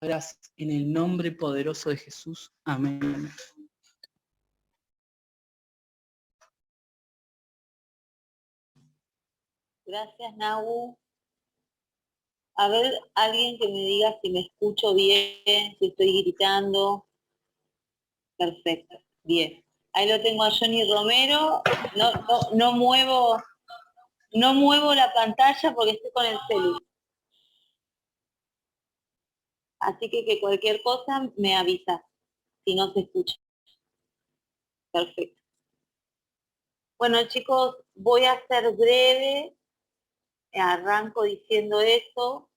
Gracias. En el nombre poderoso de Jesús. Amén. Gracias, Nahu. A ver, alguien que me diga si me escucho bien, si estoy gritando. Perfecto, bien. Ahí lo tengo a Johnny Romero. No muevo la pantalla porque estoy con el celular. Así que cualquier cosa me avisa si no se escucha. Perfecto. Bueno, chicos, voy a ser breve. Arranco diciendo esto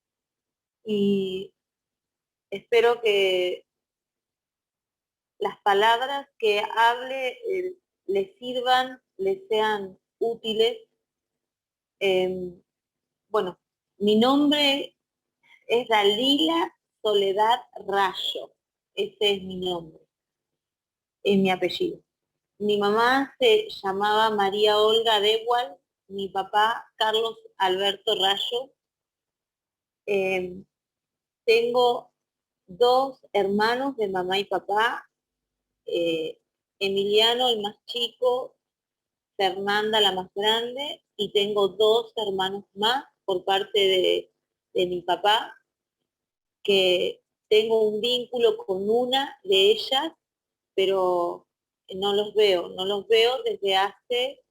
y espero que las palabras que hable les sirvan, les sean útiles. Bueno, mi nombre es Dalila Soledad Rayo. Ese es mi nombre, es mi apellido. Mi mamá se llamaba María Olga Dewal, mi papá Carlos Alberto Rayo. Tengo 2 hermanos de mamá y papá, Emiliano el más chico, Fernanda la más grande, y tengo 2 hermanos más por parte de mi papá, que tengo un vínculo con una de ellas, pero no los veo desde hace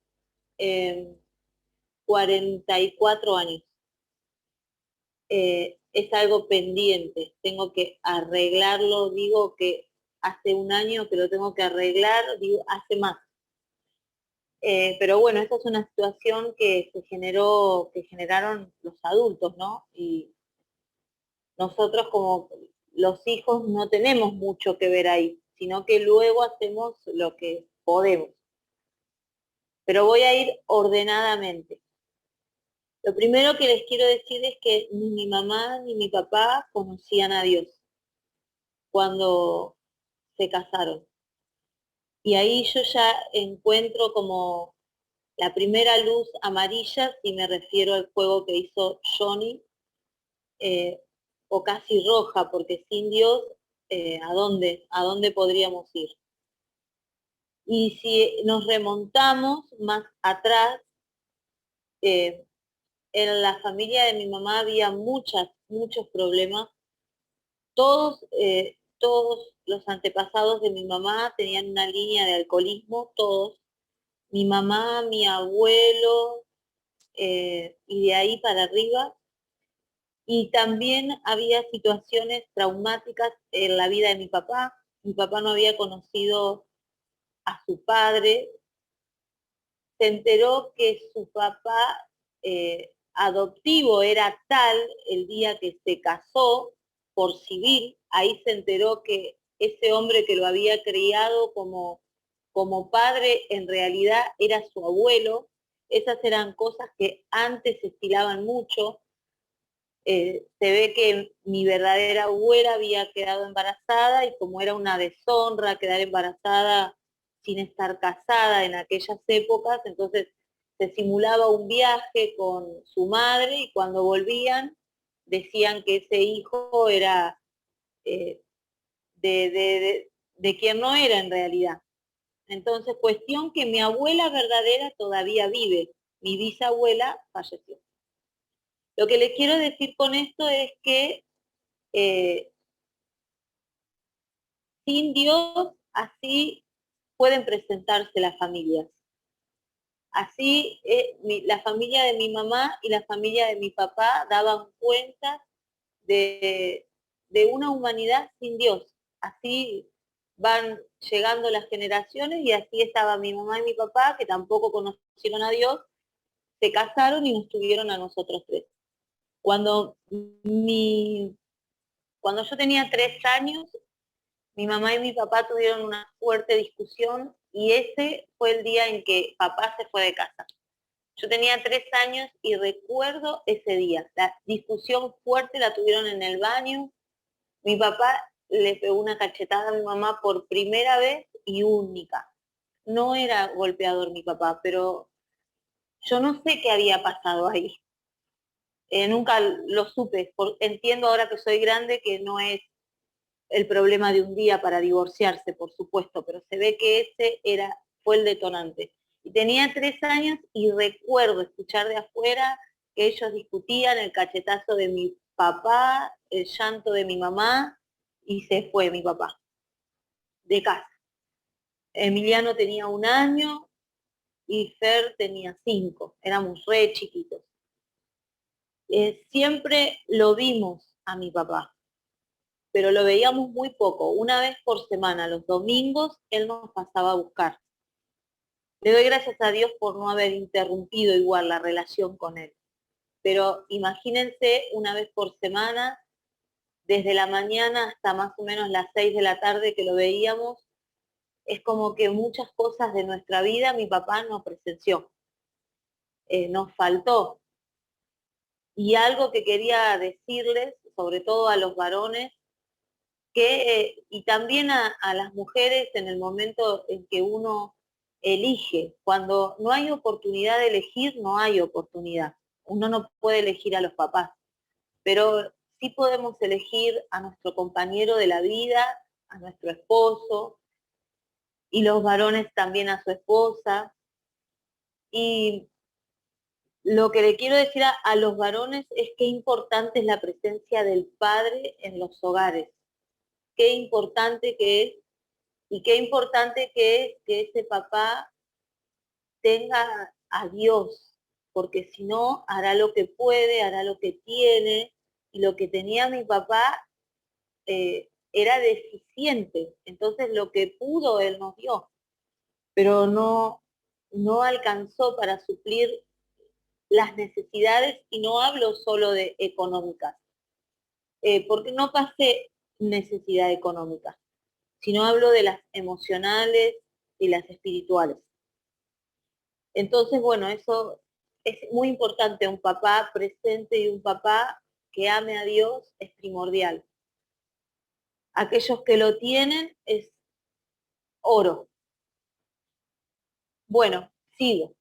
44 años. Es algo pendiente, tengo que arreglarlo, digo que hace un año que lo tengo que arreglar, digo hace más. Pero bueno, esta es una situación que generaron los adultos, ¿no? Y nosotros como los hijos no tenemos mucho que ver ahí, sino que luego hacemos lo que podemos. Pero voy a ir ordenadamente. Lo primero que les quiero decir es que ni mi mamá ni mi papá conocían a Dios cuando se casaron. Y ahí yo ya encuentro como la primera luz amarilla, si me refiero al juego que hizo Johnny, o casi roja, porque sin Dios, ¿a dónde podríamos ir? Y si nos remontamos más atrás, en la familia de mi mamá había muchos problemas. Todos los antepasados de mi mamá tenían una línea de alcoholismo, todos. Mi mamá, mi abuelo, y de ahí para arriba. Y también había situaciones traumáticas en la vida de mi papá. Mi papá no había conocido a su padre. Se enteró que su papá adoptivo era tal el día que se casó por civil. Ahí se enteró que ese hombre que lo había criado como padre en realidad era su abuelo. Esas eran cosas que antes se estilaban mucho. Se ve que mi verdadera abuela había quedado embarazada y como era una deshonra quedar embarazada sin estar casada en aquellas épocas, entonces se simulaba un viaje con su madre y cuando volvían decían que ese hijo era de quien no era en realidad. Entonces, cuestión que mi abuela verdadera todavía vive, mi bisabuela falleció. Lo que les quiero decir con esto es que sin Dios así pueden presentarse las familias. Así la familia de mi mamá y la familia de mi papá daban cuenta de una humanidad sin Dios. Así van llegando las generaciones y así estaba mi mamá y mi papá, que tampoco conocieron a Dios, se casaron y nos tuvieron a nosotros 3. Cuando yo tenía 3 años, mi mamá y mi papá tuvieron una fuerte discusión y ese fue el día en que papá se fue de casa. Yo tenía 3 años y recuerdo ese día. La discusión fuerte la tuvieron en el baño. Mi papá le pegó una cachetada a mi mamá por primera vez y única. No era golpeador mi papá, pero yo no sé qué había pasado ahí. Nunca lo supe. Entiendo ahora que soy grande que no es el problema de un día para divorciarse, por supuesto, pero se ve que fue el detonante. Y tenía 3 años y recuerdo escuchar de afuera que ellos discutían, el cachetazo de mi papá, el llanto de mi mamá, y se fue mi papá de casa. Emiliano tenía 1 año y Fer tenía 5, éramos re chiquitos. Siempre lo vimos a mi papá, pero lo veíamos muy poco. 1 vez por semana, los domingos, él nos pasaba a buscar. Le doy gracias a Dios por no haber interrumpido igual la relación con él. Pero imagínense 1 vez por semana, desde la mañana hasta más o menos las 6 de la tarde que lo veíamos, es como que muchas cosas de nuestra vida mi papá no presenció, nos faltó. Y algo que quería decirles, sobre todo a los varones, y también a las mujeres en el momento en que uno elige, cuando no hay oportunidad de elegir, no hay oportunidad. Uno no puede elegir a los papás, pero sí podemos elegir a nuestro compañero de la vida, a nuestro esposo, y los varones también a su esposa. Y lo que le quiero decir a los varones es qué importante es la presencia del padre en los hogares, qué importante que es, y qué importante que es que ese papá tenga a Dios, porque si no, hará lo que puede, hará lo que tiene, y lo que tenía mi papá era deficiente, entonces lo que pudo él nos dio, pero no alcanzó para suplir las necesidades, y no hablo solo de económicas, porque no pasé necesidad económica, sino hablo de las emocionales y las espirituales. Entonces, bueno, eso es muy importante, un papá presente y un papá que ame a Dios es primordial. Aquellos que lo tienen es oro. Bueno, sigo.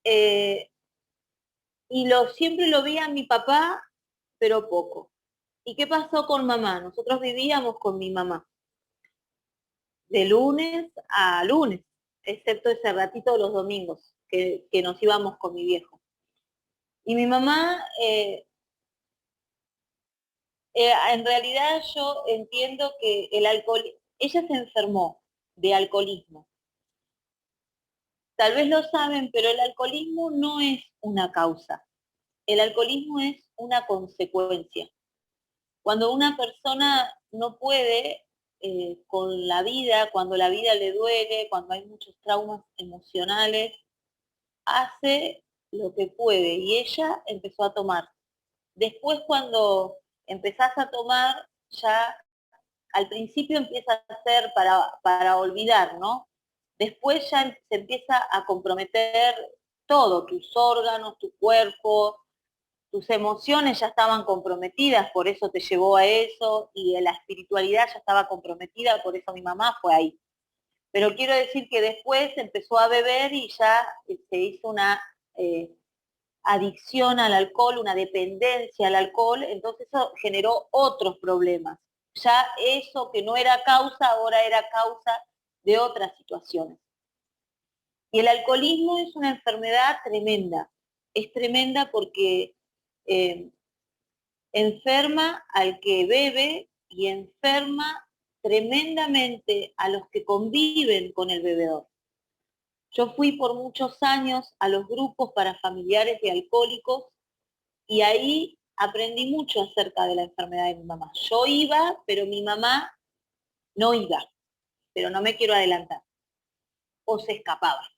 Y siempre lo vi a mi papá, pero poco. ¿Y qué pasó con mamá? Nosotros vivíamos con mi mamá, de lunes a lunes, excepto ese ratito de los domingos, que nos íbamos con mi viejo. Y mi mamá, en realidad yo entiendo que ella se enfermó de alcoholismo. Tal vez lo saben, pero el alcoholismo no es una causa. El alcoholismo es una consecuencia. Cuando una persona no puede con la vida, cuando la vida le duele, cuando hay muchos traumas emocionales, hace lo que puede, y ella empezó a tomar. Después, cuando empezás a tomar, ya al principio empieza a ser para olvidar, ¿no? Después ya se empieza a comprometer todo, tus órganos, tu cuerpo, tus emociones ya estaban comprometidas, por eso te llevó a eso, y la espiritualidad ya estaba comprometida, por eso mi mamá fue ahí. Pero quiero decir que después empezó a beber y ya se hizo una adicción al alcohol, una dependencia al alcohol, entonces eso generó otros problemas. Ya eso que no era causa, ahora era causa de otras situaciones. Y el alcoholismo es una enfermedad tremenda. Es tremenda porque enferma al que bebe y enferma tremendamente a los que conviven con el bebedor. Yo fui por muchos años a los grupos para familiares de alcohólicos y ahí aprendí mucho acerca de la enfermedad de mi mamá. Yo iba, pero mi mamá no iba, pero no me quiero adelantar, o se escapaba.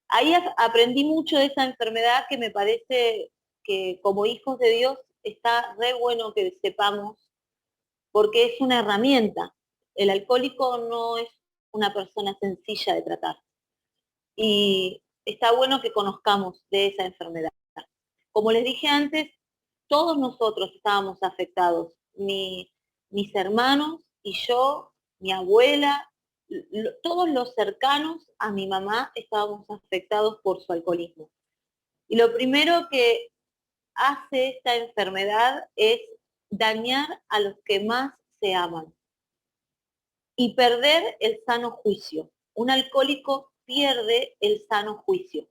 Ahí aprendí mucho de esa enfermedad que me parece que como hijos de Dios está re bueno que sepamos, porque es una herramienta. El alcohólico no es una persona sencilla de tratar. Y está bueno que conozcamos de esa enfermedad. Como les dije antes, todos nosotros estábamos afectados. Mis hermanos y yo, mi abuela, todos los cercanos a mi mamá estábamos afectados por su alcoholismo. Y lo primero que hace esta enfermedad es dañar a los que más se aman. Y perder el sano juicio. Un alcohólico pierde el sano juicio.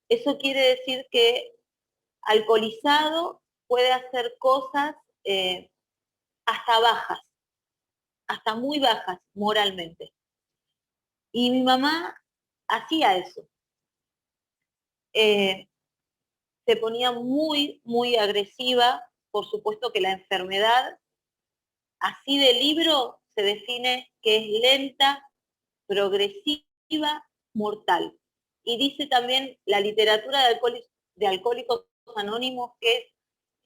Eso quiere decir que alcoholizado puede hacer cosas hasta bajas, hasta muy bajas moralmente. Y mi mamá hacía eso. Se ponía muy, muy agresiva. Por supuesto que la enfermedad, así de libro, se define que es lenta, progresiva, mortal. Y dice también la literatura de Alcohólicos Anónimos que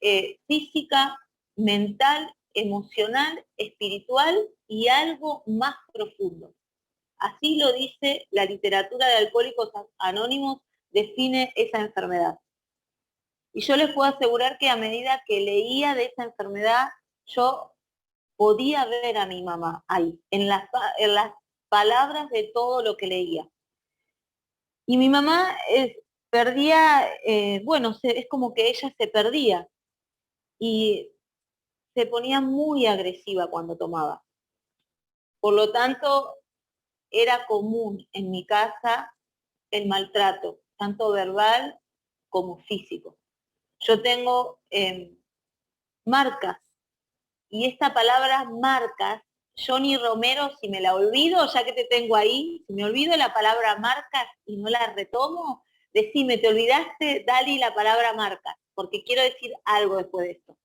es física, mental, emocional, espiritual y algo más profundo. Así lo dice la literatura de Alcohólicos Anónimos, define esa enfermedad. Y yo les puedo asegurar que a medida que leía de esa enfermedad, yo podía ver a mi mamá ahí, en las palabras de todo lo que leía. Y mi mamá perdía, es como que ella se perdía y se ponía muy agresiva cuando tomaba. Por lo tanto, era común en mi casa el maltrato, tanto verbal como físico. Yo tengo marcas, y esta palabra marcas, Johnny Romero, si me la olvido, ya que te tengo ahí, si me olvido la palabra marcas y no la retomo, decime, ¿te olvidaste, Dali, la palabra marcas? Porque quiero decir algo después de esto.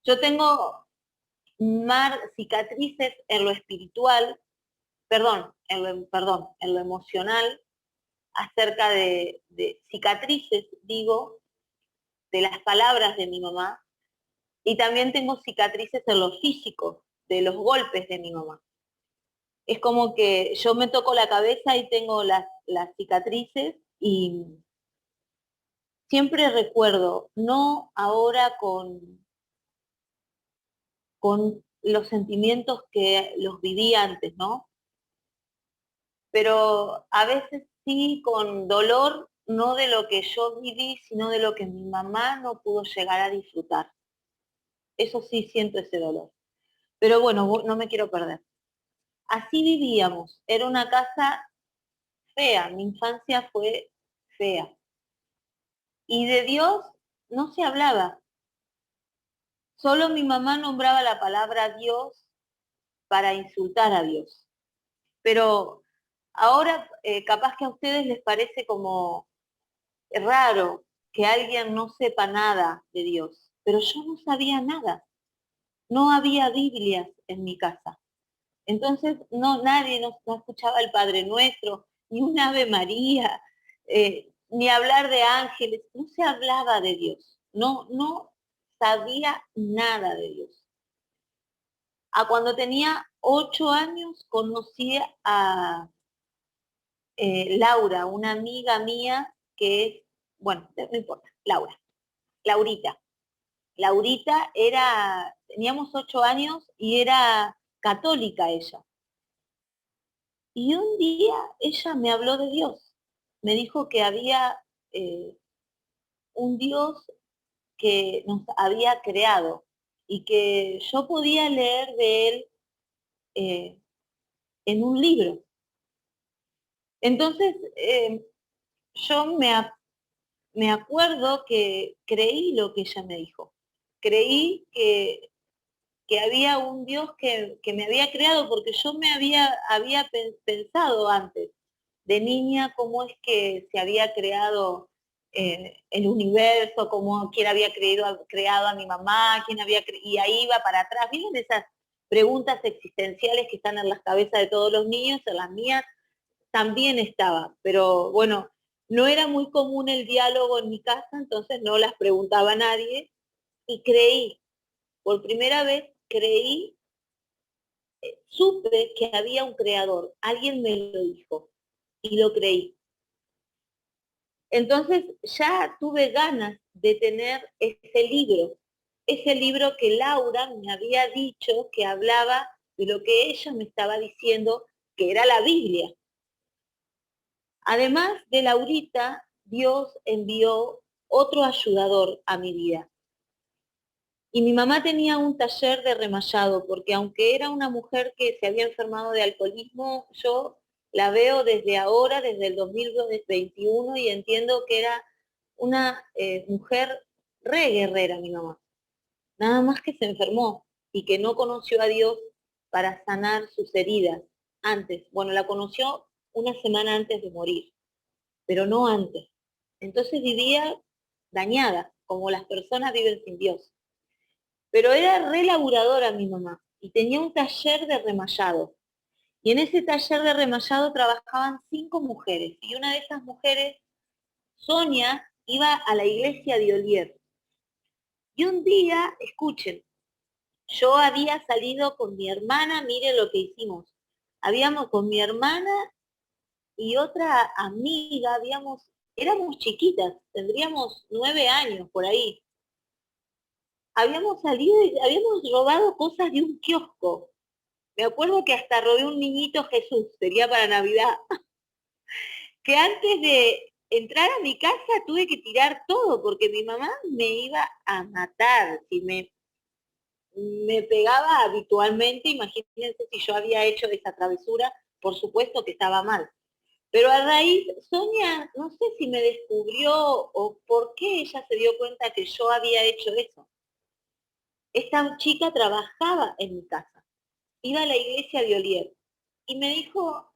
Yo tengo cicatrices en lo espiritual, en lo emocional, acerca de cicatrices, digo, de las palabras de mi mamá, y también tengo cicatrices en lo físico, de los golpes de mi mamá. Es como que yo me toco la cabeza y tengo las cicatrices y siempre recuerdo, no ahora con los sentimientos que los viví antes, ¿no? Pero a veces sí con dolor, no de lo que yo viví, sino de lo que mi mamá no pudo llegar a disfrutar. Eso sí siento ese dolor. Pero bueno, no me quiero perder. Así vivíamos. Era una casa fea. Mi infancia fue fea. Y de Dios no se hablaba. Solo mi mamá nombraba la palabra Dios para insultar a Dios. Pero ahora capaz que a ustedes les parece como raro que alguien no sepa nada de Dios. Pero yo no sabía nada. No había Biblias en mi casa. Entonces nadie no escuchaba el Padre Nuestro, ni un Ave María, ni hablar de ángeles, no se hablaba de Dios, no sabía nada de Dios. Cuando tenía 8 años conocí a Laura, una amiga mía que es, bueno, no importa, Laurita. Laurita teníamos 8 años y era católica ella. Y un día ella me habló de Dios. Me dijo que había un Dios que nos había creado y que yo podía leer de él en un libro. Entonces, yo me acuerdo que creí lo que ella me dijo. Creí que había un Dios que me había creado, porque yo me había pensado antes, de niña, cómo es que se había creado el universo, quién había creado a mi mamá, y ahí iba para atrás. ¿Vieron esas preguntas existenciales que están en las cabezas de todos los niños? En las mías también estaba, pero bueno, no era muy común el diálogo en mi casa, entonces no las preguntaba a nadie, y creí, por primera vez creí, supe que había un creador, alguien me lo dijo, y lo creí. Entonces ya tuve ganas de tener ese libro que Laura me había dicho que hablaba de lo que ella me estaba diciendo, que era la Biblia. Además de Laurita, Dios envió otro ayudador a mi vida. Y mi mamá tenía un taller de remallado, porque aunque era una mujer que se había enfermado de alcoholismo, yo la veo desde ahora, desde el 2021, y entiendo que era una mujer re guerrera, mi mamá. Nada más que se enfermó y que no conoció a Dios para sanar sus heridas antes. Bueno, la conoció una semana antes de morir, pero no antes. Entonces vivía dañada, como las personas viven sin Dios. Pero era re laburadora mi mamá y tenía un taller de remallado. Y en ese taller de remallado trabajaban 5 mujeres. Y una de esas mujeres, Sonia, iba a la iglesia de Olier. Y un día, escuchen, yo había salido con mi hermana, miren lo que hicimos. Habíamos con mi hermana y otra amiga, éramos chiquitas, tendríamos 9 años por ahí. Habíamos salido y habíamos robado cosas de un kiosco. Me acuerdo que hasta robé un niñito Jesús, sería para Navidad, que antes de entrar a mi casa tuve que tirar todo porque mi mamá me iba a matar. Si me pegaba habitualmente, imagínense si yo había hecho esa travesura, por supuesto que estaba mal. Pero a raíz, Sonia, no sé si me descubrió o por qué ella se dio cuenta que yo había hecho eso. Esta chica trabajaba en mi casa, iba a la iglesia de Olier y me dijo,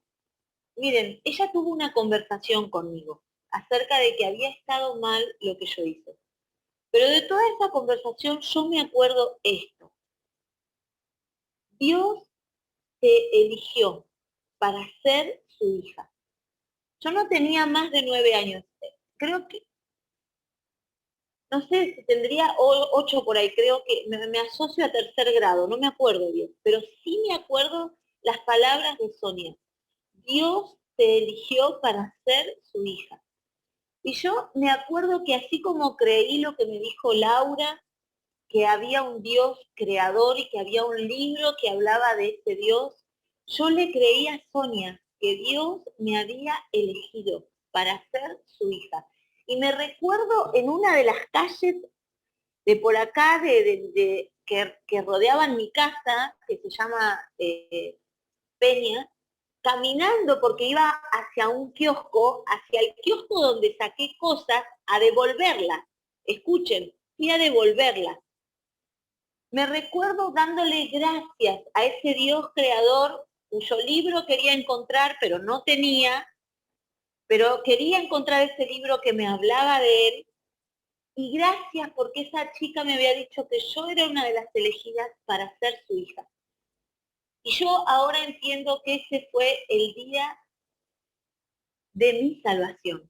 miren, ella tuvo una conversación conmigo acerca de que había estado mal lo que yo hice. Pero de toda esa conversación yo me acuerdo esto. Dios te eligió para ser su hija. Yo no tenía más de 9 años. Creo que, no sé si tendría 8 por ahí, creo que me asocio a tercer grado, no me acuerdo bien, pero sí me acuerdo las palabras de Sonia. Dios te eligió para ser su hija. Y yo me acuerdo que así como creí lo que me dijo Laura, que había un Dios creador y que había un libro que hablaba de ese Dios, yo le creí a Sonia que Dios me había elegido para ser su hija. Y me recuerdo en una de las calles de por acá, que rodeaban mi casa, que se llama Peña, caminando porque iba hacia un kiosco, hacia el kiosco donde saqué cosas, a devolverlas. Escuchen, fui a devolverlas. Me recuerdo dándole gracias a ese Dios creador cuyo libro quería encontrar, pero no tenía, pero quería encontrar ese libro que me hablaba de él. Y gracias porque esa chica me había dicho que yo era una de las elegidas para ser su hija. Y yo ahora entiendo que ese fue el día de mi salvación.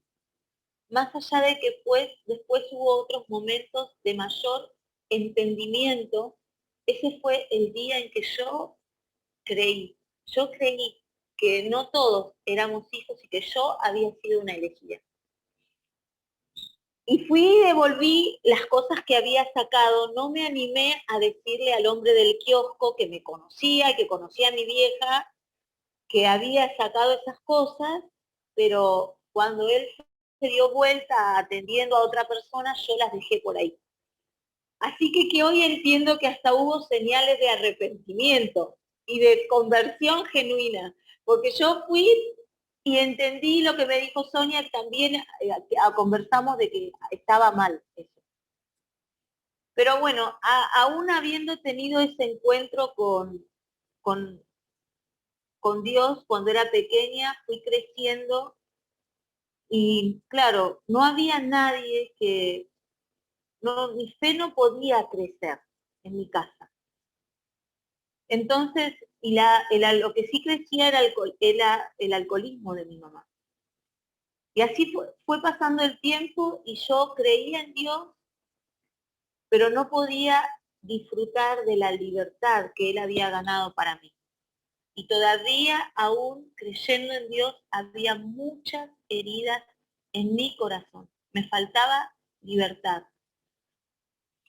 Más allá de que después hubo otros momentos de mayor entendimiento, ese fue el día en que yo creí que no todos éramos hijos y que yo había sido una elegida. Y fui y devolví las cosas que había sacado, no me animé a decirle al hombre del kiosco que me conocía, que conocía a mi vieja, que había sacado esas cosas, pero cuando él se dio vuelta atendiendo a otra persona, yo las dejé por ahí. Así que hoy entiendo que hasta hubo señales de arrepentimiento y de conversión genuina, porque yo fui y entendí lo que me dijo Sonia, también conversamos de que estaba mal eso. Pero bueno, aún habiendo tenido ese encuentro con, con Dios cuando era pequeña, fui creciendo y claro, no había nadie mi fe no podía crecer en mi casa. Entonces, lo que sí crecía era el alcoholismo de mi mamá. Y así fue pasando el tiempo y yo creía en Dios, pero no podía disfrutar de la libertad que Él había ganado para mí. Y todavía, aún creyendo en Dios, había muchas heridas en mi corazón. Me faltaba libertad.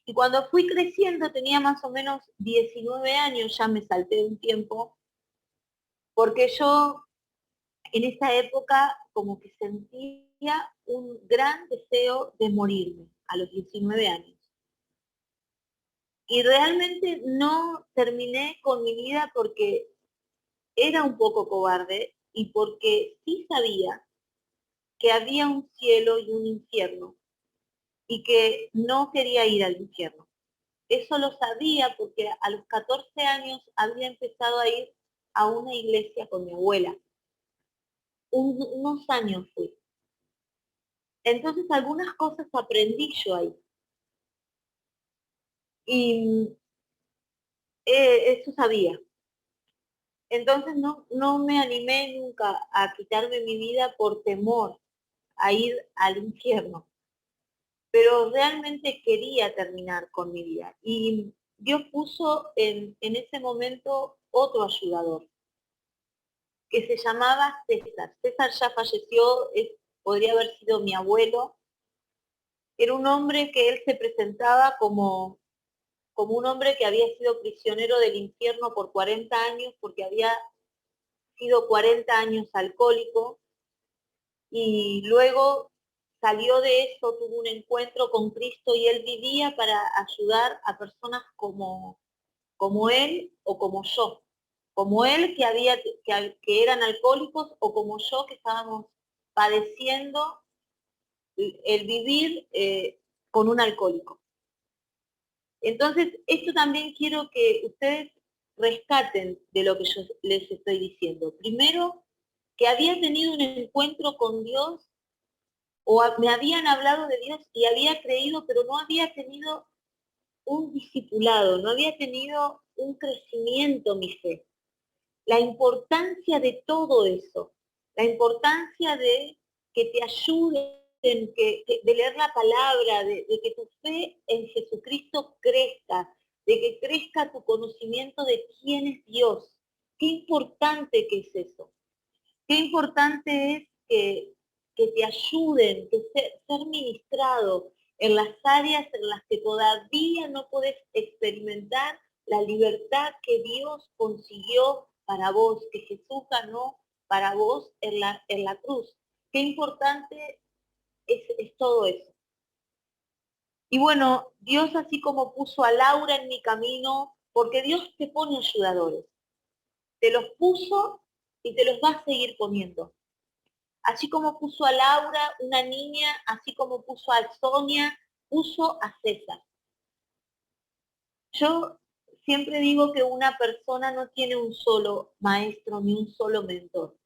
Y cuando fui creciendo, tenía más o menos 19 años, ya me salté un tiempo, porque yo en esa época como que sentía un gran deseo de morirme a los 19 años. Y realmente no terminé con mi vida porque era un poco cobarde y porque sí sabía que había un cielo y un infierno y que no quería ir al infierno. Eso lo sabía porque a los 14 años había empezado a ir a una iglesia con mi abuela. Unos años fui. Entonces algunas cosas aprendí yo ahí. Y eso sabía. Entonces no me animé nunca a quitarme mi vida por temor a ir al infierno. Pero realmente quería terminar con mi vida. Y Dios puso en ese momento otro ayudador, que se llamaba César. César ya falleció, podría haber sido mi abuelo. Era un hombre que él se presentaba como un hombre que había sido prisionero del infierno por 40 años, porque había sido 40 años alcohólico, y luego salió de eso, tuvo un encuentro con Cristo y él vivía para ayudar a personas como él o como yo. Como él que eran alcohólicos o como yo que estábamos padeciendo el vivir con un alcohólico. Entonces, esto también quiero que ustedes rescaten de lo que yo les estoy diciendo. Primero, que había tenido un encuentro con Dios o me habían hablado de Dios y había creído, pero no había tenido un discipulado, no había tenido un crecimiento mi fe. La importancia de todo eso, la importancia de que te ayuden, de leer la palabra, de que tu fe en Jesucristo crezca, de que crezca tu conocimiento de quién es Dios. Qué importante que es eso. Qué importante es que te ayuden, que ser ministrado en las áreas en las que todavía no podés experimentar la libertad que Dios consiguió para vos, que Jesús ganó para vos en la cruz. Qué importante es todo eso. Y bueno, Dios así como puso a Laura en mi camino, porque Dios te pone ayudadores. Te los puso y te los va a seguir poniendo. Así como puso a Laura, una niña, así como puso a Sonia, puso a César. Yo siempre digo que una persona no tiene un solo maestro ni un solo mentor.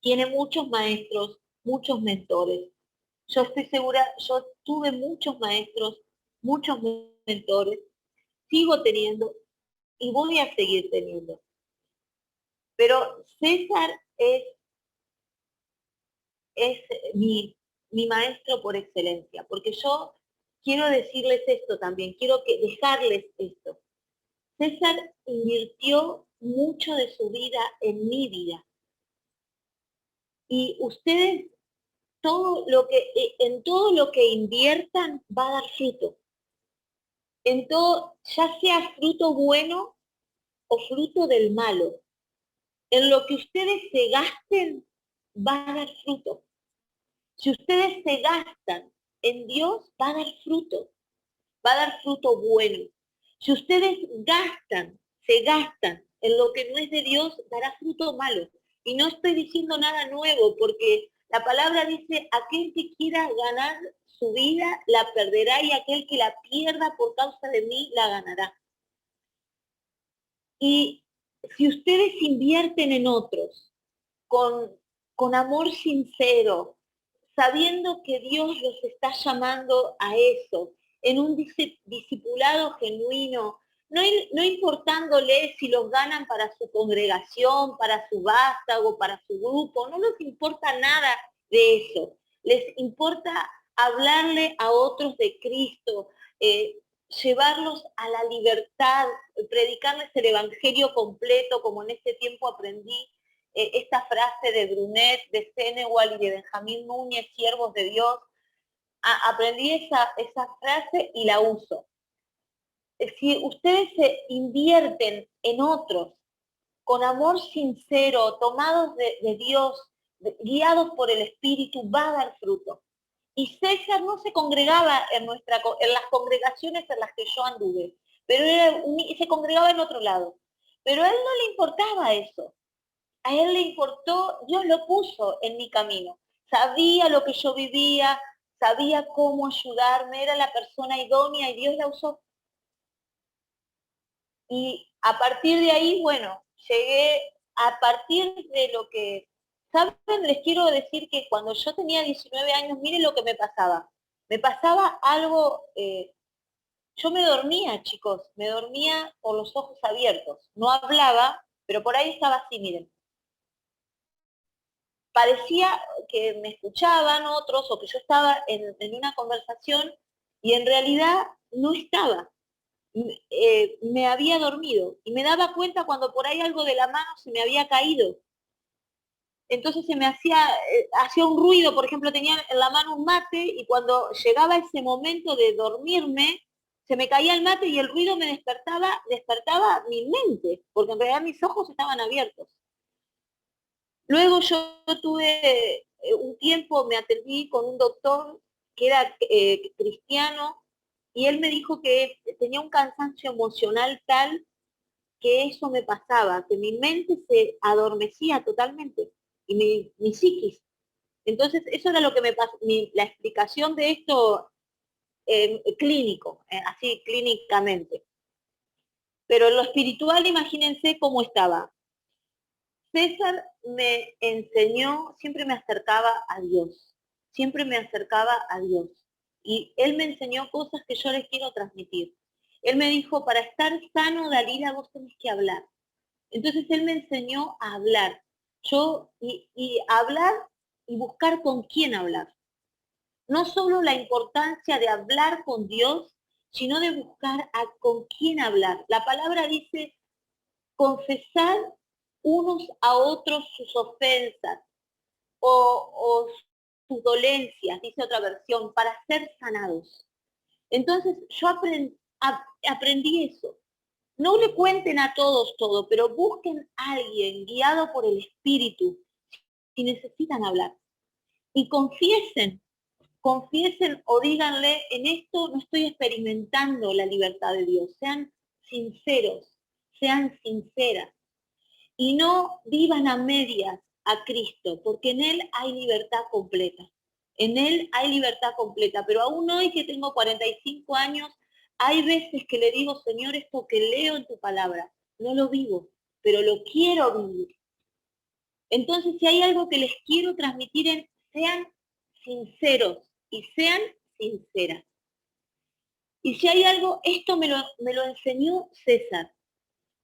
Tiene muchos maestros, muchos mentores. Yo estoy segura, yo tuve muchos maestros, muchos mentores, sigo teniendo y voy a seguir teniendo. Pero César es mi maestro por excelencia, porque yo quiero decirles esto también, quiero dejarles esto. César invirtió mucho de su vida en mi vida. Y ustedes, en todo lo que inviertan va a dar fruto. En todo, ya sea fruto bueno o fruto del malo. En lo que ustedes se gasten, va a dar fruto. Si ustedes se gastan en Dios, va a dar fruto. Va a dar fruto bueno. Si ustedes se gastan en lo que no es de Dios, dará fruto malo. Y no estoy diciendo nada nuevo, porque la palabra dice, aquel que quiera ganar su vida, la perderá, y aquel que la pierda por causa de mí, la ganará. Y si ustedes invierten en otros con amor sincero, sabiendo que Dios los está llamando a eso, en un discipulado genuino, no importándole si los ganan para su congregación, para su vástago, para su grupo, no les importa nada de eso. Les importa hablarle a otros de Cristo, llevarlos a la libertad, predicarles el evangelio completo, como en este tiempo aprendí esta frase de Brunet, de Senewal y de Benjamín Núñez, siervos de Dios. Aprendí esa frase y la uso. Si ustedes se invierten en otros con amor sincero, tomados de Dios, guiados por el Espíritu, va a dar fruto. Y César no se congregaba en las congregaciones en las que yo anduve, pero se congregaba en otro lado. Pero a él no le importaba eso. A él le importó, Dios lo puso en mi camino. Sabía lo que yo vivía, sabía cómo ayudarme, era la persona idónea y Dios la usó. Y a partir de ahí, bueno, llegué a partir de lo que, ¿saben? Les quiero decir que cuando yo tenía 19 años, miren lo que me pasaba. Me pasaba algo, yo me dormía, chicos, me dormía con los ojos abiertos. No hablaba, pero por ahí estaba así, miren. Parecía que me escuchaban otros o que yo estaba en una conversación y en realidad no estaba. Me había dormido y me daba cuenta cuando por ahí algo de la mano se me había caído. Entonces se me hacía un ruido, por ejemplo, tenía en la mano un mate y cuando llegaba ese momento de dormirme, se me caía el mate y el ruido me despertaba mi mente, porque en realidad mis ojos estaban abiertos. Luego yo tuve un tiempo, me atendí con un doctor que era cristiano y él me dijo que tenía un cansancio emocional tal que eso me pasaba, que mi mente se adormecía totalmente y mi psiquis. Entonces, eso era lo que me pasó, la explicación de esto clínico, así clínicamente. Pero en lo espiritual, imagínense cómo estaba. César me enseñó, siempre me acercaba a Dios, siempre me acercaba a Dios. Y él me enseñó cosas que yo les quiero transmitir. Él me dijo, para estar sano, Dalila, vos tenés que hablar. Entonces él me enseñó a hablar. Y hablar y buscar con quién hablar. No solo la importancia de hablar con Dios, sino de buscar con quién hablar. La palabra dice, confesar unos a otros sus ofensas o sus dolencias, dice otra versión, para ser sanados. Entonces yo aprendí eso. No le cuenten a todos todo, pero busquen a alguien guiado por el Espíritu si necesitan hablar. Y confiesen o díganle, en esto no estoy experimentando la libertad de Dios. Sean sinceros, sean sinceras. Y no vivan a medias a Cristo, porque en Él hay libertad completa. En Él hay libertad completa. Pero aún hoy que tengo 45 años, hay veces que le digo, Señor, esto que leo en tu palabra, no lo vivo, pero lo quiero vivir. Entonces, si hay algo que les quiero transmitir, sean sinceros y sean sinceras. Y si hay algo, esto me lo enseñó César.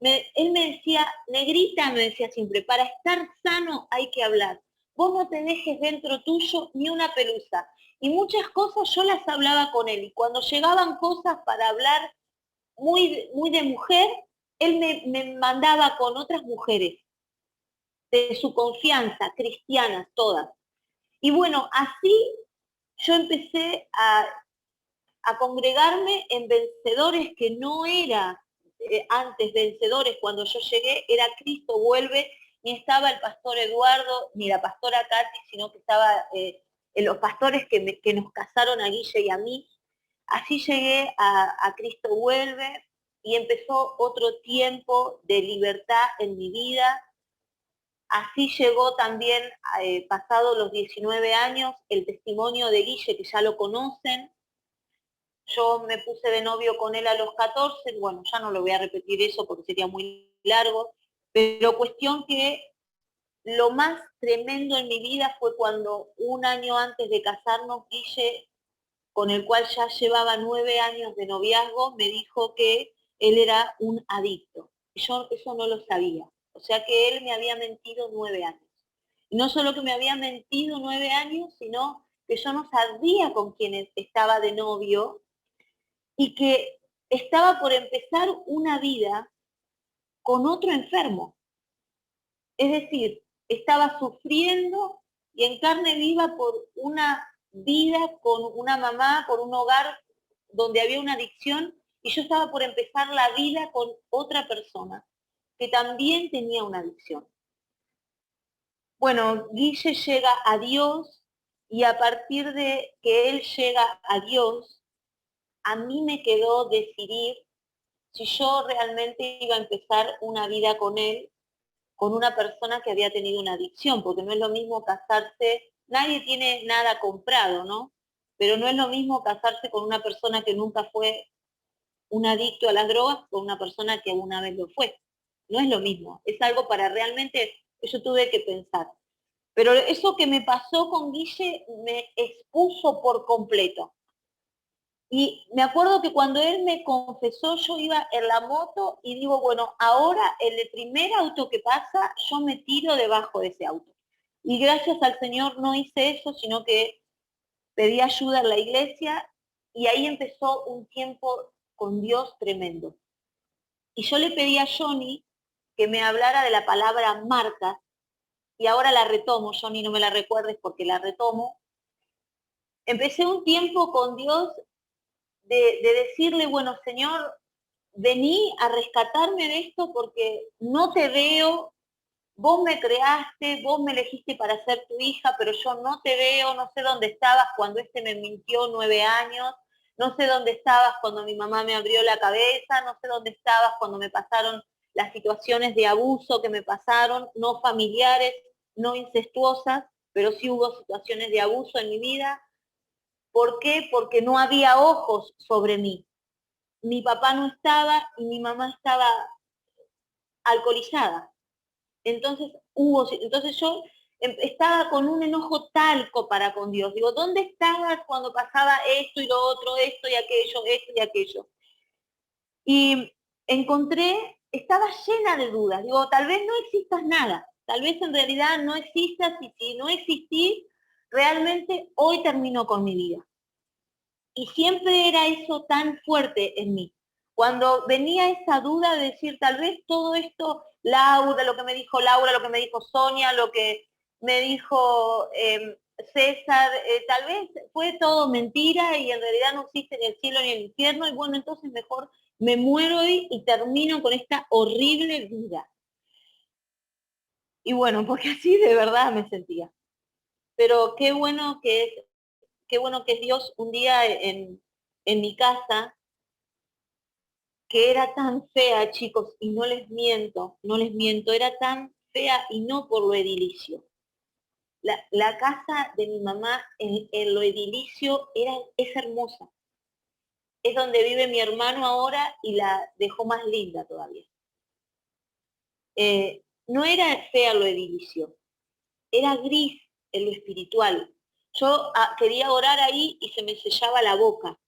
Él me decía, negrita, me decía siempre, para estar sano hay que hablar. Vos no te dejes dentro tuyo ni una pelusa. Y muchas cosas yo las hablaba con él. Y cuando llegaban cosas para hablar muy, muy de mujer, él me mandaba con otras mujeres de su confianza, cristianas todas. Y bueno, así yo empecé a congregarme en Vencedores, que no era antes Vencedores, cuando yo llegué, era Cristo Vuelve, ni estaba el pastor Eduardo, ni la pastora Katy, sino que estaba los pastores que nos casaron a Guille y a mí. Así llegué a Cristo Vuelve y empezó otro tiempo de libertad en mi vida. Así llegó también, pasado los 19 años, el testimonio de Guille, que ya lo conocen. Yo me puse de novio con él a los 14, bueno, ya no lo voy a repetir eso porque sería muy largo, pero cuestión que lo más tremendo en mi vida fue cuando un año antes de casarnos, Guille, con el cual ya llevaba 9 años de noviazgo, me dijo que él era un adicto. Yo eso no lo sabía. O sea que él me había mentido 9 años. Y no solo que me había mentido 9 años, sino que yo no sabía con quién estaba de novio y que estaba por empezar una vida con otro enfermo. Es decir, estaba sufriendo y en carne viva por una vida con una mamá, por un hogar donde había una adicción, y yo estaba por empezar la vida con otra persona que también tenía una adicción. Bueno, Guille llega a Dios y a partir de que él llega a Dios, a mí me quedó decidir si yo realmente iba a empezar una vida con él, con una persona que había tenido una adicción, porque no es lo mismo casarse, nadie tiene nada comprado, ¿no? Pero no es lo mismo casarse con una persona que nunca fue un adicto a las drogas con una persona que alguna vez lo fue. No es lo mismo, es algo para realmente, yo tuve que pensar. Pero eso que me pasó con Guille me expuso por completo. Y me acuerdo que cuando él me confesó, yo iba en la moto y digo, bueno, ahora el primer auto que pasa, yo me tiro debajo de ese auto. Y gracias al Señor no hice eso, sino que pedí ayuda en la iglesia y ahí empezó un tiempo con Dios tremendo. Y yo le pedí a Johnny que me hablara de la palabra marca, y ahora la retomo, Johnny, no me la recuerdes porque la retomo. Empecé un tiempo con Dios de decirle, bueno, Señor, vení a rescatarme de esto porque no te veo, vos me creaste, vos me elegiste para ser tu hija, pero yo no te veo, no sé dónde estabas cuando me mintió 9 años, no sé dónde estabas cuando mi mamá me abrió la cabeza, no sé dónde estabas cuando me pasaron las situaciones de abuso que me pasaron, no familiares, no incestuosas, pero sí hubo situaciones de abuso en mi vida. ¿Por qué? Porque no había ojos sobre mí. Mi papá no estaba y mi mamá estaba alcoholizada. Entonces yo estaba con un enojo talco para con Dios. Digo, ¿dónde estabas cuando pasaba esto y lo otro, esto y aquello, esto y aquello? Y estaba llena de dudas. Digo, tal vez no existas nada, tal vez en realidad no existas y si no existís, realmente hoy termino con mi vida. Y siempre era eso tan fuerte en mí. Cuando venía esa duda de decir, tal vez todo esto, Laura, lo que me dijo Laura, lo que me dijo Sonia, lo que me dijo César, tal vez fue todo mentira y en realidad no existe ni el cielo ni el infierno, y bueno, entonces mejor me muero hoy y termino con esta horrible vida. Y bueno, porque así de verdad me sentía. Pero qué bueno que es Dios un día en mi casa, que era tan fea, chicos, y no les miento, era tan fea y no por lo edilicio. La casa de mi mamá en lo edilicio es hermosa. Es donde vive mi hermano ahora y la dejó más linda todavía. No era fea lo edilicio, era gris en lo espiritual. Yo quería orar ahí y se me sellaba la boca.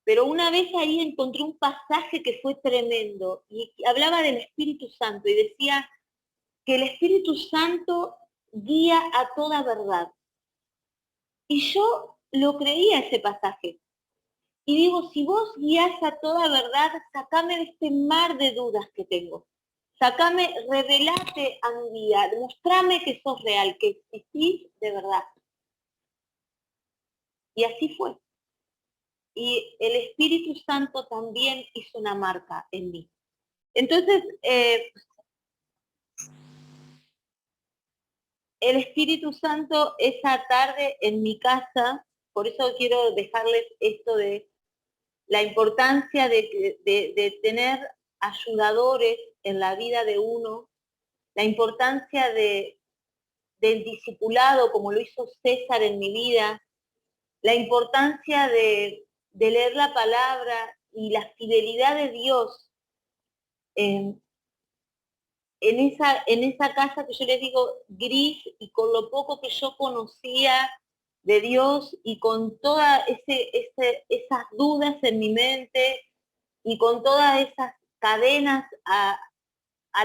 Pero una vez ahí encontré un pasaje que fue tremendo y hablaba del Espíritu Santo y decía que el Espíritu Santo guía a toda verdad. Y yo lo creía ese pasaje. Y digo, si vos guías a toda verdad, sacame de este mar de dudas que tengo. Sacame, revelate a mi vida, mostrame que sos real, que existís de verdad. Y así fue. Y el Espíritu Santo también hizo una marca en mí. Entonces, el Espíritu Santo esa tarde en mi casa, por eso quiero dejarles esto de la importancia de tener ayudadores en la vida de uno, la importancia del discipulado, como lo hizo César en mi vida, la importancia de leer la palabra y la fidelidad de Dios en esa casa que yo les digo gris y con lo poco que yo conocía de Dios y con todas esas dudas en mi mente y con todas esas cadenas a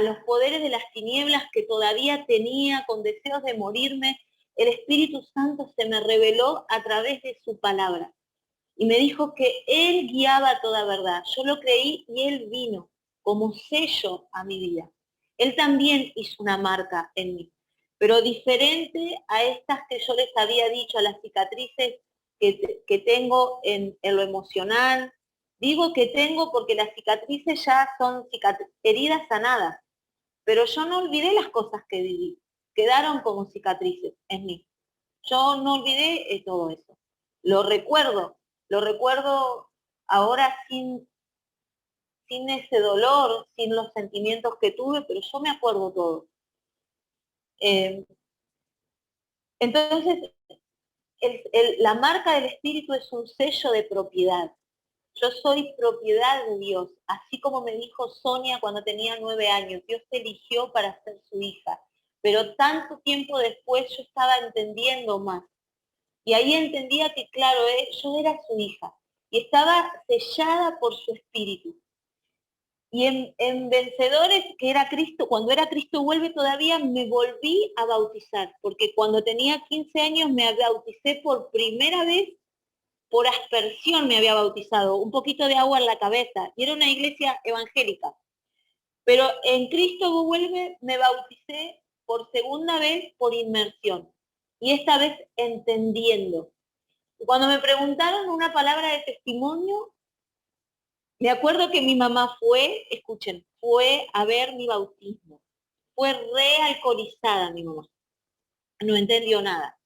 los poderes de las tinieblas que todavía tenía, con deseos de morirme, el Espíritu Santo se me reveló a través de su palabra. Y me dijo que Él guiaba toda verdad. Yo lo creí y Él vino como sello a mi vida. Él también hizo una marca en mí, pero diferente a estas que yo les había dicho, a las cicatrices que tengo en lo emocional. Digo que tengo porque las cicatrices ya son heridas sanadas, pero yo no olvidé las cosas que viví, quedaron como cicatrices en mí. Yo no olvidé todo eso. Lo recuerdo ahora sin ese dolor, sin los sentimientos que tuve, pero yo me acuerdo todo. Entonces, la marca del Espíritu es un sello de propiedad. Yo soy propiedad de Dios, así como me dijo Sonia cuando tenía 9 años. Dios te eligió para ser su hija, pero tanto tiempo después yo estaba entendiendo más. Y ahí entendía que, claro, yo era su hija y estaba sellada por su Espíritu. Y en Vencedores, que era Cristo, cuando era Cristo vuelve todavía, me volví a bautizar, porque cuando tenía 15 años me bauticé por primera vez, por aspersión me había bautizado, un poquito de agua en la cabeza, y era una iglesia evangélica. Pero en Cristo vuelve me bauticé por segunda vez por inmersión, y esta vez entendiendo. Cuando me preguntaron una palabra de testimonio, me acuerdo que mi mamá fue a ver mi bautismo. Fue realcoholizada mi mamá. No entendió nada.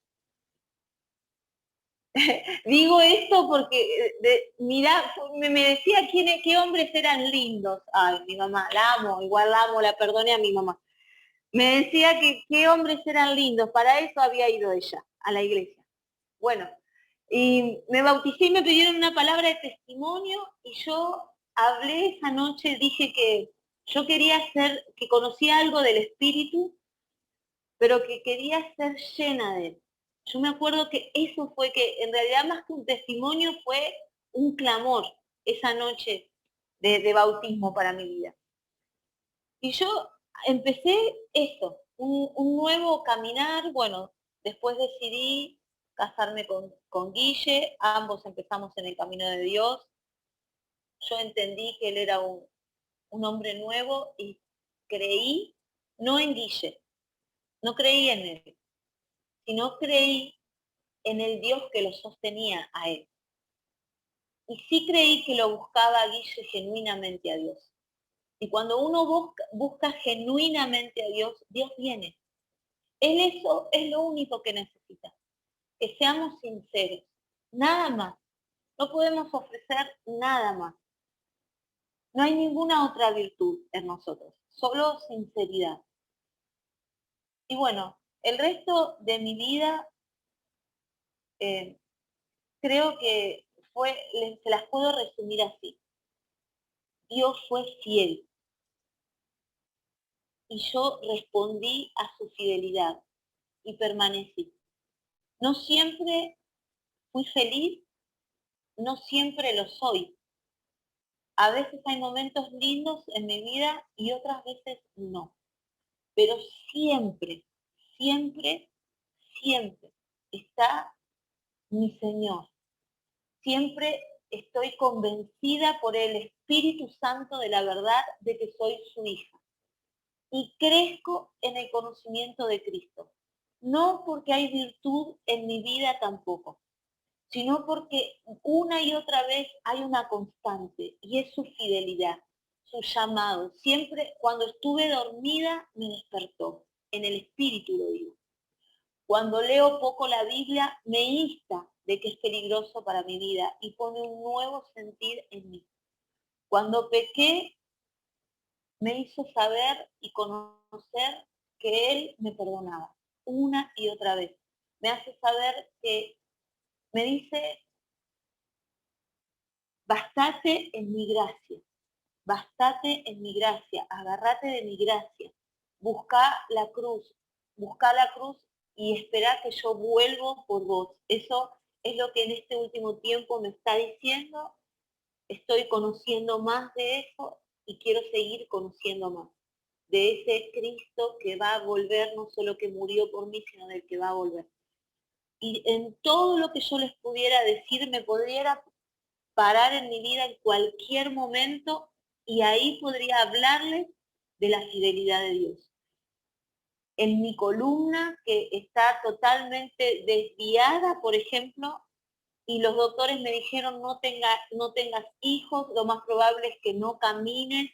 Digo esto porque, mira, me decía qué hombres eran lindos. Ay, mi mamá, la amo, igual la amo, la perdoné a mi mamá. Me decía que qué hombres eran lindos. Para eso había ido ella, a la iglesia. Bueno, y me bauticé y me pidieron una palabra de testimonio y yo hablé esa noche, dije que yo quería que conocía algo del Espíritu, pero que quería ser llena de él. Yo me acuerdo que eso fue que en realidad más que un testimonio fue un clamor esa noche de bautismo para mi vida. Y yo empecé esto, un nuevo caminar, bueno, después decidí casarme con Guille, ambos empezamos en el camino de Dios. Yo entendí que él era un hombre nuevo y creí, no en Guille, no creí en él, sino creí en el Dios que lo sostenía a él. Y sí creí que lo buscaba Guille genuinamente a Dios. Y cuando uno busca genuinamente a Dios, Dios viene. Él eso es lo único que necesita. Que seamos sinceros. Nada más. No podemos ofrecer nada más. No hay ninguna otra virtud en nosotros. Solo sinceridad. Y bueno, el resto de mi vida creo que se las puedo resumir así. Dios fue fiel. Y yo respondí a su fidelidad y permanecí. No siempre fui feliz, no siempre lo soy. A veces hay momentos lindos en mi vida y otras veces no. Pero siempre, siempre, siempre está mi Señor. Siempre estoy convencida por el Espíritu Santo de la verdad de que soy su hija. Y crezco en el conocimiento de Cristo. No porque hay virtud en mi vida tampoco, sino porque una y otra vez hay una constante y es su fidelidad, su llamado. Siempre cuando estuve dormida me despertó, en el espíritu lo digo. Cuando leo poco la Biblia me insta de que es peligroso para mi vida y pone un nuevo sentir en mí. Cuando pequé me hizo saber y conocer que Él me perdonaba una y otra vez. Me hace saber que me dice, bastate en mi gracia, bastate en mi gracia, agárrate de mi gracia, busca la cruz y espera que yo vuelvo por vos. Eso es lo que en este último tiempo me está diciendo. Estoy conociendo más de eso y quiero seguir conociendo más de ese Cristo que va a volver, no solo que murió por mí, sino del que va a volver. Y en todo lo que yo les pudiera decir, me podría parar en mi vida en cualquier momento y ahí podría hablarles de la fidelidad de Dios. En mi columna, que está totalmente desviada, por ejemplo, y los doctores me dijeron no tengas hijos, lo más probable es que no camines.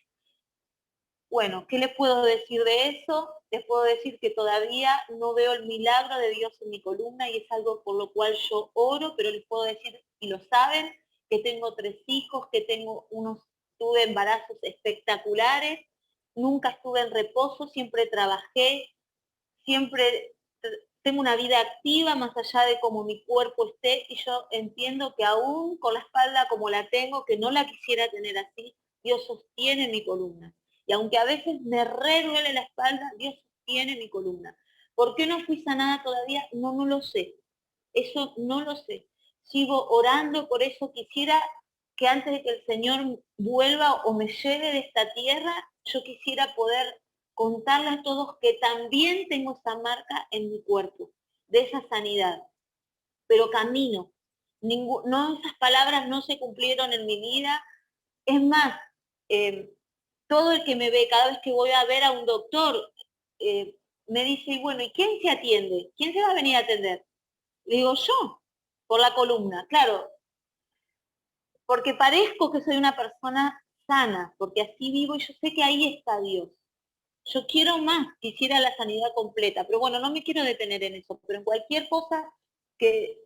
Bueno, ¿qué les puedo decir de eso? Les puedo decir que todavía no veo el milagro de Dios en mi columna y es algo por lo cual yo oro, pero les puedo decir, y lo saben, que tengo 3 hijos, que tengo unos tuve embarazos espectaculares, nunca estuve en reposo, siempre trabajé, siempre tengo una vida activa más allá de cómo mi cuerpo esté, y yo entiendo que aún con la espalda como la tengo, que no la quisiera tener así, Dios sostiene mi columna. Y aunque a veces me duele la espalda, Dios sostiene mi columna. ¿Por qué no fui sanada todavía? No, no lo sé. Eso no lo sé. Sigo orando, por eso quisiera que antes de que el Señor vuelva o me lleve de esta tierra, yo quisiera poder contarle a todos que también tengo esa marca en mi cuerpo, de esa sanidad. Pero camino. No, esas palabras no se cumplieron en mi vida. Es más, todo el que me ve, cada vez que voy a ver a un doctor, me dice, y bueno, ¿y quién se atiende? ¿Quién se va a venir a atender? Le digo, yo, por la columna. Claro, porque parezco que soy una persona sana, porque así vivo y yo sé que ahí está Dios. Yo quiero más, quisiera la sanidad completa, pero bueno, no me quiero detener en eso, pero en cualquier cosa que,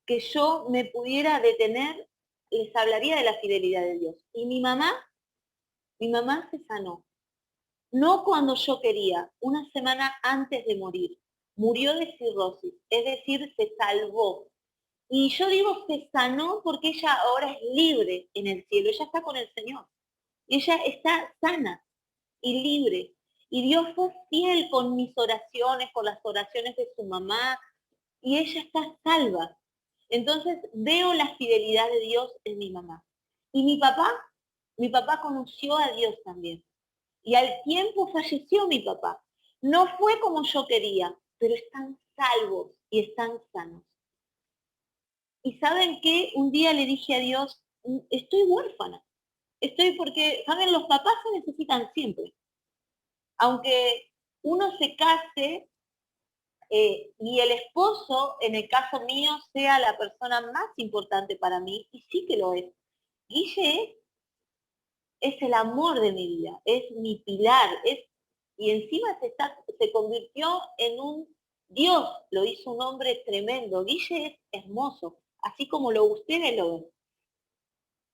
que yo me pudiera detener, les hablaría de la fidelidad de Dios. Y mi mamá se sanó. No cuando yo quería, una semana antes de morir. Murió de cirrosis, es decir, se salvó. Y yo digo se sanó porque ella ahora es libre en el cielo, ella está con el Señor. Y ella está sana y libre. Y Dios fue fiel con mis oraciones, con las oraciones de su mamá, y ella está salva. Entonces veo la fidelidad de Dios en mi mamá. Y mi papá conoció a Dios también. Y al tiempo falleció mi papá. No fue como yo quería, pero están salvos y están sanos. Y ¿saben qué? Un día le dije a Dios, estoy huérfana. Estoy porque, ¿saben? Los papás se necesitan siempre. Aunque uno se case y el esposo, en el caso mío, sea la persona más importante para mí, y sí que lo es. Guille es el amor de mi vida, es mi pilar, y encima se convirtió en un Dios, lo hizo un hombre tremendo. Guille es hermoso, así como ustedes lo ven.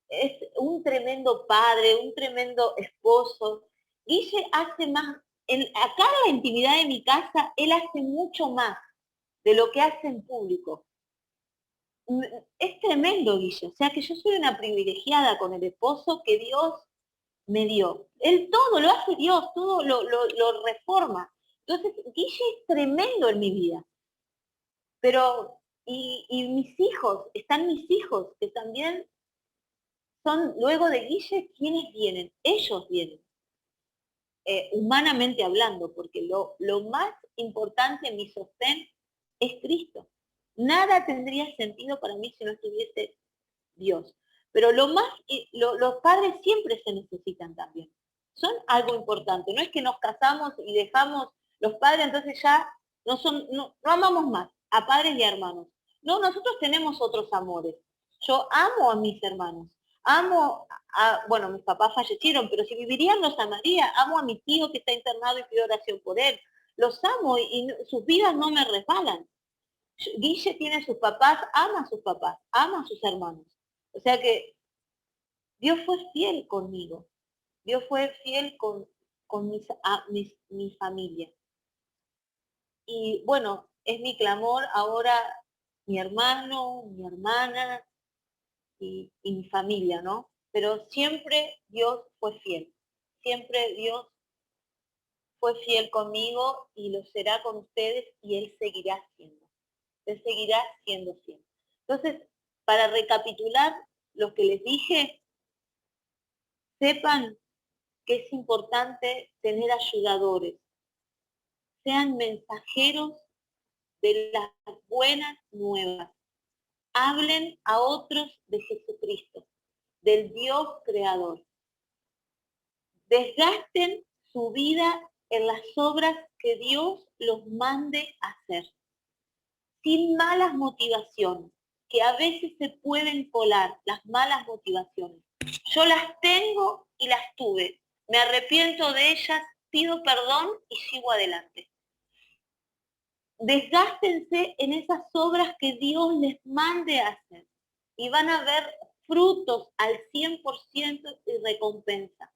Es un tremendo padre, un tremendo esposo. Guille hace más, acá en la intimidad de mi casa, él hace mucho más de lo que hace en público. Es tremendo, Guille. O sea que yo soy una privilegiada con el esposo que Dios me dio. Él todo lo hace Dios, todo lo reforma. Entonces, Guille es tremendo en mi vida. Pero, y mis hijos, están mis hijos, que también son, luego de Guille, ¿quiénes vienen? Ellos vienen, humanamente hablando, porque lo más importante en mi sostén es Cristo. Nada tendría sentido para mí si no estuviese Dios. Pero los padres siempre se necesitan también. Son algo importante. No es que nos casamos y dejamos los padres, entonces ya no amamos más a padres y a hermanos. No, nosotros tenemos otros amores. Yo amo a mis hermanos. Bueno, mis papás fallecieron, pero si vivirían los amaría. Amo a mi tío que está internado y pido oración por él. Los amo y sus vidas no me resbalan. Guille tiene a sus papás, ama a sus papás, ama a sus hermanos. O sea que Dios fue fiel conmigo. Dios fue fiel con mi familia. Y bueno, es mi clamor ahora mi hermano, mi hermana y mi familia, ¿no? Pero siempre Dios fue fiel. Siempre Dios fue fiel conmigo y lo será con ustedes y Él seguirá siendo. Él seguirá siendo fiel. Entonces, para recapitular lo que les dije, sepan que es importante tener ayudadores. Sean mensajeros de las buenas nuevas. Hablen a otros de Jesucristo, del Dios creador. Desgasten su vida en las obras que Dios los mande a hacer, sin malas motivaciones, que a veces se pueden colar las malas motivaciones. Yo las tengo y las tuve. Me arrepiento de ellas, pido perdón y sigo adelante. Desgástense en esas obras que Dios les mande a hacer y van a ver frutos al 100% y recompensa.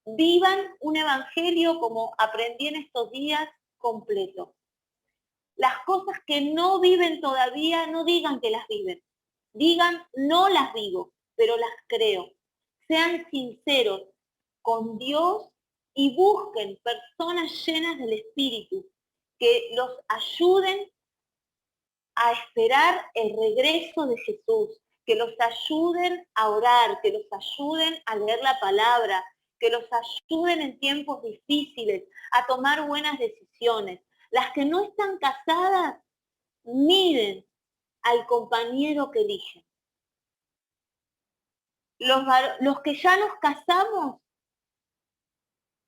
Vivan un evangelio como aprendí en estos días completo. Las cosas que no viven todavía, no digan que las viven. Digan, no las vivo, pero las creo. Sean sinceros con Dios y busquen personas llenas del Espíritu que los ayuden a esperar el regreso de Jesús, que los ayuden a orar, que los ayuden a leer la palabra, que los ayuden en tiempos difíciles, a tomar buenas decisiones. Las que no están casadas, miren al compañero que eligen. Los que ya nos casamos,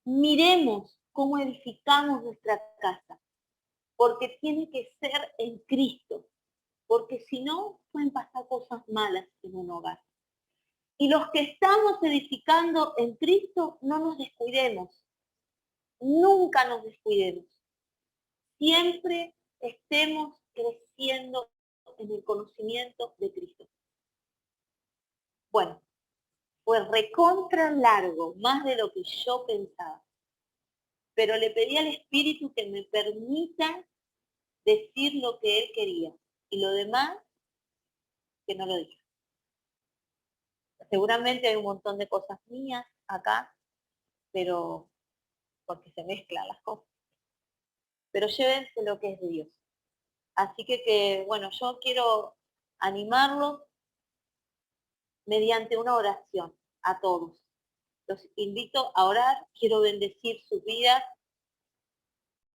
miremos cómo edificamos nuestra casa, porque tiene que ser en Cristo, porque si no, pueden pasar cosas malas en un hogar. Y los que estamos edificando en Cristo, no nos descuidemos, nunca nos descuidemos. Siempre estemos creciendo en el conocimiento de Cristo. Bueno, fue recontra largo, más de lo que yo pensaba. Pero le pedí al Espíritu que me permita decir lo que Él quería. Y lo demás, que no lo diga. Seguramente hay un montón de cosas mías acá, pero porque se mezclan las cosas. Pero llévense lo que es de Dios. Así que bueno, yo quiero animarlos mediante una oración a todos. Los invito a orar, quiero bendecir sus vidas,